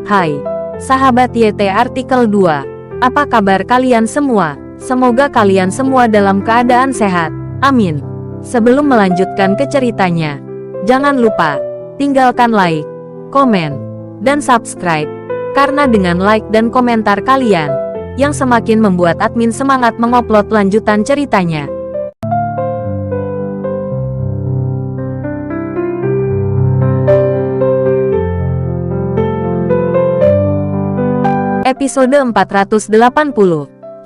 Hai, sahabat YT Artikel 2. Apa kabar kalian semua? Semoga kalian semua dalam keadaan sehat. Amin. Sebelum melanjutkan ke ceritanya, jangan lupa tinggalkan like, komen, dan subscribe. Karena dengan like dan komentar kalian, yang semakin membuat admin semangat mengupload lanjutan ceritanya. Episode 480.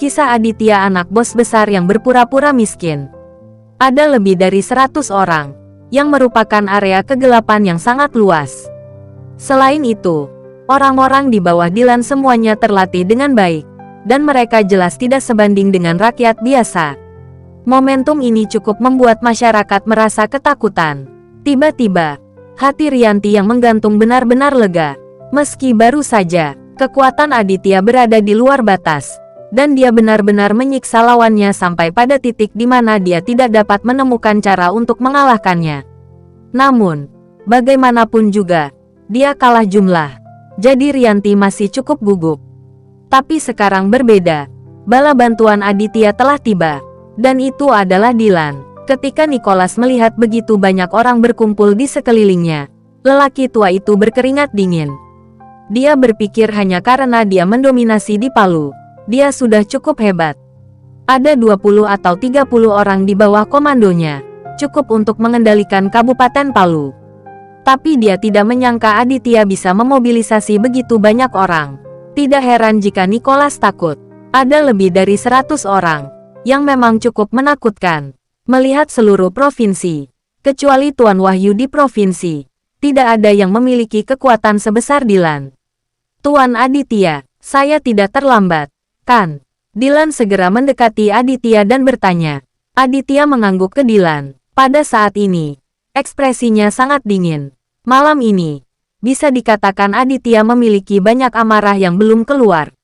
Kisah Aditya, anak bos besar yang berpura-pura miskin. Ada lebih dari 100 orang, yang merupakan area kegelapan yang sangat luas. Selain itu, orang-orang di bawah Dylan semuanya terlatih dengan baik, dan mereka jelas tidak sebanding dengan rakyat biasa. Momentum ini cukup membuat masyarakat merasa ketakutan. Tiba-tiba, hati Rianti yang menggantung benar-benar lega. Meski baru saja, kekuatan Aditya berada di luar batas, dan dia benar-benar menyiksa lawannya sampai pada titik di mana dia tidak dapat menemukan cara untuk mengalahkannya. Namun, bagaimanapun juga, dia kalah jumlah. Jadi Rianti masih cukup gugup. Tapi sekarang berbeda. Bala bantuan Aditya telah tiba, dan itu adalah Dylan. Ketika Nicholas melihat begitu banyak orang berkumpul di sekelilingnya, lelaki tua itu berkeringat dingin. Dia berpikir hanya karena dia mendominasi di Palu, dia sudah cukup hebat. Ada 20 atau 30 orang di bawah komandonya, cukup untuk mengendalikan Kabupaten Palu. Tapi dia tidak menyangka Aditya bisa memobilisasi begitu banyak orang. Tidak heran jika Nicholas takut. Ada lebih dari 100 orang, yang memang cukup menakutkan. Melihat seluruh provinsi, kecuali Tuan Wahyu di provinsi, tidak ada yang memiliki kekuatan sebesar Dylan. Tuan Aditya, saya tidak terlambat, kan? Dylan segera mendekati Aditya dan bertanya. Aditya mengangguk ke Dylan. Pada saat ini, ekspresinya sangat dingin. Malam ini, bisa dikatakan Aditya memiliki banyak amarah yang belum keluar.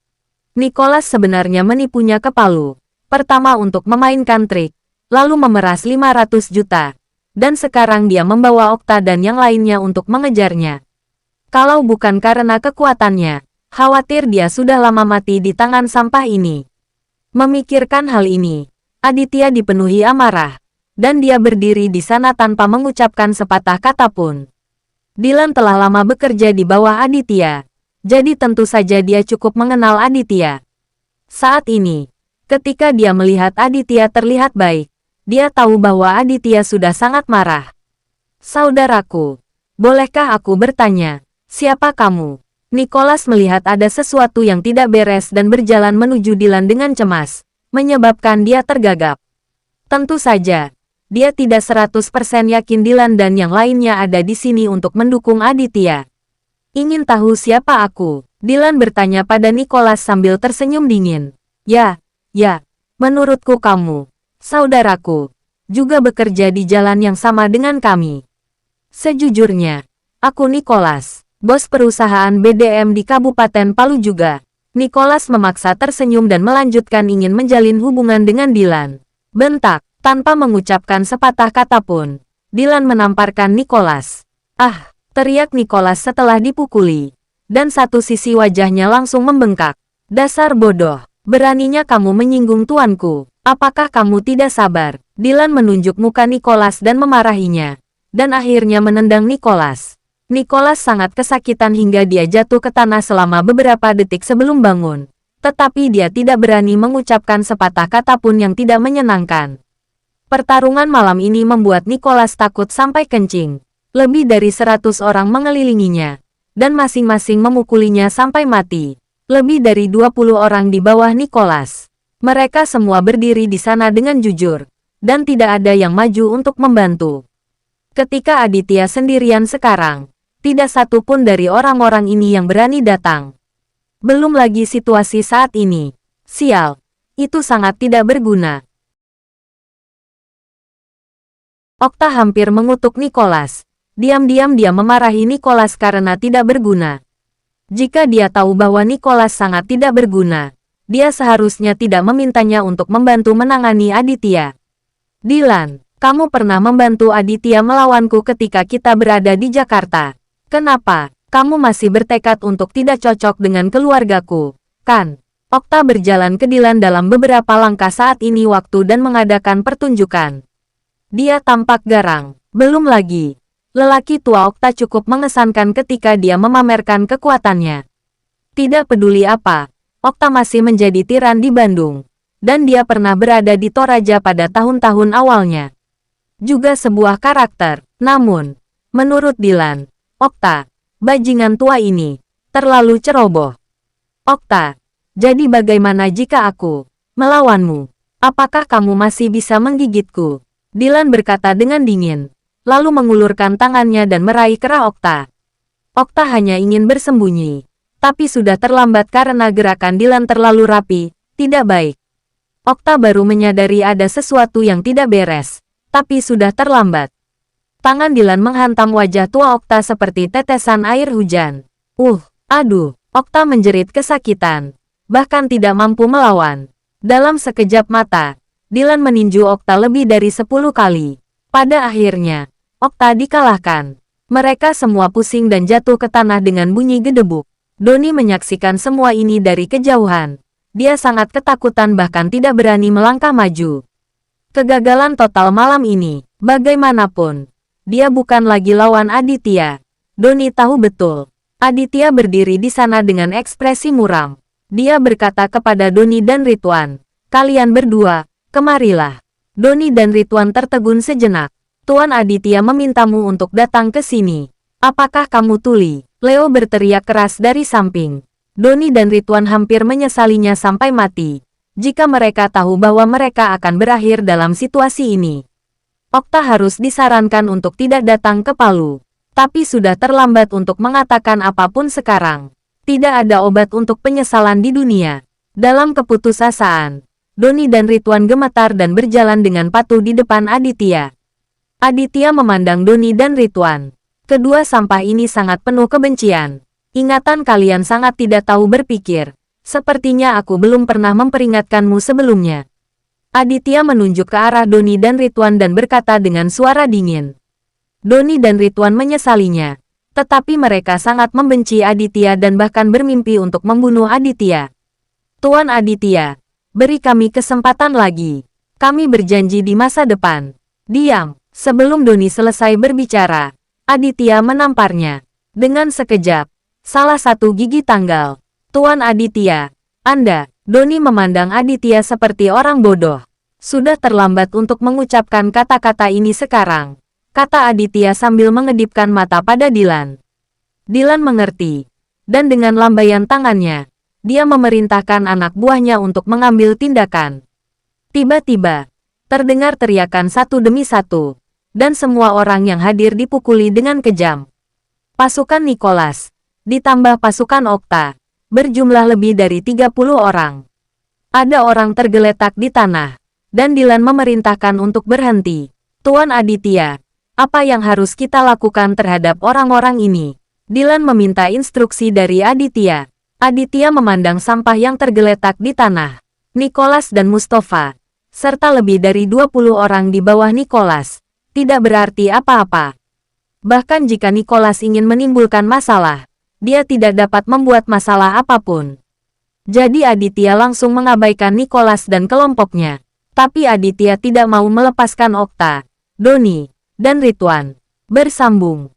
Nicholas sebenarnya menipunya ke Palu. Pertama untuk memainkan trik, lalu memeras 500 juta. Dan sekarang dia membawa Okta dan yang lainnya untuk mengejarnya. Kalau bukan karena kekuatannya, khawatir dia sudah lama mati di tangan sampah ini. Memikirkan hal ini, Aditya dipenuhi amarah, dan dia berdiri di sana tanpa mengucapkan sepatah kata pun. Dylan telah lama bekerja di bawah Aditya, jadi tentu saja dia cukup mengenal Aditya. Saat ini, ketika dia melihat Aditya terlihat baik, dia tahu bahwa Aditya sudah sangat marah. Saudaraku, bolehkah aku bertanya? Siapa kamu? Nicholas melihat ada sesuatu yang tidak beres dan berjalan menuju Dylan dengan cemas, menyebabkan dia tergagap. Tentu saja, dia tidak 100% yakin Dylan dan yang lainnya ada di sini untuk mendukung Aditya. Ingin tahu siapa aku? Dylan bertanya pada Nicholas sambil tersenyum dingin. Ya, menurutku kamu, saudaraku, juga bekerja di jalan yang sama dengan kami. Sejujurnya, aku Nicholas. Bos perusahaan BDM di Kabupaten Palu juga. Nicholas memaksa tersenyum dan melanjutkan ingin menjalin hubungan dengan Dylan. Bentak, tanpa mengucapkan sepatah kata pun, Dylan menamparkan Nicholas. Ah, teriak Nicholas setelah dipukuli. Dan satu sisi wajahnya langsung membengkak. Dasar bodoh, beraninya kamu menyinggung tuanku. Apakah kamu tidak sabar? Dylan menunjuk muka Nicholas dan memarahinya. Dan akhirnya menendang Nicholas. Nicholas sangat kesakitan hingga dia jatuh ke tanah selama beberapa detik sebelum bangun. Tetapi dia tidak berani mengucapkan sepatah kata pun yang tidak menyenangkan. Pertarungan malam ini membuat Nicholas takut sampai kencing. Lebih dari 100 orang mengelilinginya, dan masing-masing memukulinya sampai mati. Lebih dari 20 orang di bawah Nicholas. Mereka semua berdiri di sana dengan jujur, dan tidak ada yang maju untuk membantu. Ketika Aditya sendirian sekarang, tidak satu pun dari orang-orang ini yang berani datang. Belum lagi situasi saat ini. Sial, itu sangat tidak berguna. Okta hampir mengutuk Nicholas. Diam-diam dia memarahi Nicholas karena tidak berguna. Jika dia tahu bahwa Nicholas sangat tidak berguna, dia seharusnya tidak memintanya untuk membantu menangani Aditya. Dylan, kamu pernah membantu Aditya melawanku ketika kita berada di Jakarta. Kenapa? Kamu masih bertekad untuk tidak cocok dengan keluargaku, kan? Okta berjalan ke Dylan dalam beberapa langkah saat ini waktu dan mengadakan pertunjukan. Dia tampak garang. Belum lagi, lelaki tua Okta cukup mengesankan ketika dia memamerkan kekuatannya. Tidak peduli apa, Okta masih menjadi tiran di Bandung. Dan dia pernah berada di Toraja pada tahun-tahun awalnya. Juga sebuah karakter. Namun, menurut Dylan, Okta, bajingan tua ini, terlalu ceroboh. Okta, jadi bagaimana jika aku melawanmu? Apakah kamu masih bisa menggigitku? Dylan berkata dengan dingin, lalu mengulurkan tangannya dan meraih kerah Okta. Okta hanya ingin bersembunyi, tapi sudah terlambat karena gerakan Dylan terlalu rapi, tidak baik. Okta baru menyadari ada sesuatu yang tidak beres, tapi sudah terlambat. Tangan Dylan menghantam wajah tua Okta seperti tetesan air hujan. Aduh, Okta menjerit kesakitan, bahkan tidak mampu melawan. Dalam sekejap mata, Dylan meninju Okta lebih dari 10 kali. Pada akhirnya, Okta dikalahkan. Mereka semua pusing dan jatuh ke tanah dengan bunyi gedebuk. Donnie menyaksikan semua ini dari kejauhan. Dia sangat ketakutan bahkan tidak berani melangkah maju. Kegagalan total malam ini, bagaimanapun, dia bukan lagi lawan Aditya. Donnie tahu betul. Aditya berdiri di sana dengan ekspresi muram. Dia berkata kepada Donnie dan Ridwan, "Kalian berdua, kemarilah." Donnie dan Ridwan tertegun sejenak. "Tuan Aditya memintamu untuk datang ke sini. Apakah kamu tuli?" Leo berteriak keras dari samping. Donnie dan Ridwan hampir menyesalinya sampai mati. Jika mereka tahu bahwa mereka akan berakhir dalam situasi ini. Okta harus disarankan untuk tidak datang ke Palu. Tapi sudah terlambat untuk mengatakan apapun sekarang. Tidak ada obat untuk penyesalan di dunia. Dalam keputusasaan, Donnie dan Ridwan gemetar dan berjalan dengan patuh di depan Aditya. Aditya memandang Donnie dan Ridwan. Kedua sampah ini sangat penuh kebencian. Ingatan kalian sangat tidak tahu berpikir. Sepertinya aku belum pernah memperingatkanmu sebelumnya. Aditya menunjuk ke arah Donnie dan Ridwan dan berkata dengan suara dingin. Donnie dan Ridwan menyesalinya. Tetapi mereka sangat membenci Aditya dan bahkan bermimpi untuk membunuh Aditya. "Tuan Aditya, beri kami kesempatan lagi. Kami berjanji di masa depan." "Diam." Sebelum Donnie selesai berbicara, Aditya menamparnya. Dengan sekejap, salah satu gigi tanggal. "Tuan Aditya, Anda..." Donnie memandang Aditya seperti orang bodoh. "Sudah terlambat untuk mengucapkan kata-kata ini sekarang," kata Aditya sambil mengedipkan mata pada Dylan. Dylan mengerti. Dan dengan lambaian tangannya, dia memerintahkan anak buahnya untuk mengambil tindakan. Tiba-tiba, terdengar teriakan satu demi satu. Dan semua orang yang hadir dipukuli dengan kejam. Pasukan Nicholas, ditambah pasukan Okta, berjumlah lebih dari 30 orang. Ada orang tergeletak di tanah, dan Dylan memerintahkan untuk berhenti. "Tuan Aditya, apa yang harus kita lakukan terhadap orang-orang ini?" Dylan meminta instruksi dari Aditya. Aditya memandang sampah yang tergeletak di tanah. Nicholas dan Mustafa, serta lebih dari 20 orang di bawah Nicholas, tidak berarti apa-apa. Bahkan jika Nicholas ingin menimbulkan masalah, dia tidak dapat membuat masalah apapun. Jadi Aditya langsung mengabaikan Nicholas dan kelompoknya. Tapi Aditya tidak mau melepaskan Okta, Donnie, dan Ridwan. Bersambung.